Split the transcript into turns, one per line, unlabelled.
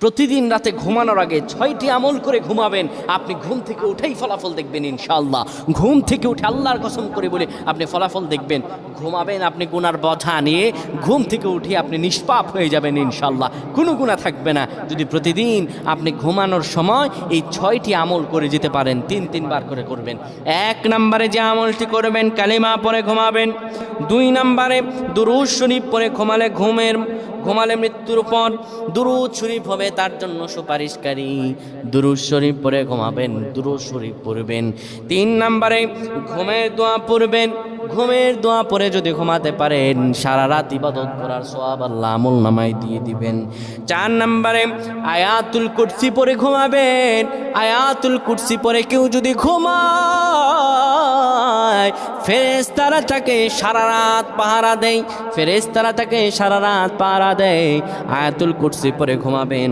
প্রতিদিন রাতে ঘুমানোর আগে 6টি আমল করে ঘুমাবেন। আপনি ঘুম থেকে উঠেই ফলাফল দেখবেন ইনশাআল্লাহ। ঘুম থেকে উঠে আল্লাহর কসম করে বলে আপনি ফলাফল দেখবেন। ঘুমাবেন আপনি গুনার বোঝা নিয়ে, ঘুম থেকে উঠে আপনি নিষ্পাপ হয়ে যাবেন ইনশাআল্লাহ, কোনো গুনাহ থাকবে না। যদি প্রতিদিন আপনি ঘুমানোর সময় এই 6টি আমল করে যেতে পারেন, 3বার করে করবেন। 1 নম্বরে যে আমলটি করবেন, কালিমা পড়ে ঘুমাবেন। 2 নম্বরে দুরূদ শরীফ পড়ে ঘুমালে মৃত্যুর পর দুরূদ শরীফ হবে তার জন্য সুপারিশকারী। দুরূদ শরীফ পড়ে ঘুমাবেন, দুরূদ শরীফ পড়বেন। 3 নম্বরে ঘুমের দোয়া পড়বেন। ঘুমের দোয়া পড়ে যদি ঘুমাতে পারেন, সারা রাত ইবাদত করার সওয়াব আল্লাহ আমল নামায় দিয়ে দিবেন। 4 নম্বরে আয়াতুল কুরসি পড়ে ঘুমাবেন। আয়াতুল কুরসি পড়ে কেউ যদি ঘুমায়, ফেরেশতারা তাকে সারা রাত পাহারা দেয়। ফেরেশতারা তাকে সারা রাত পাহারা দেয়। আয়াতুল কুরসি পড়ে ঘুমাবেন।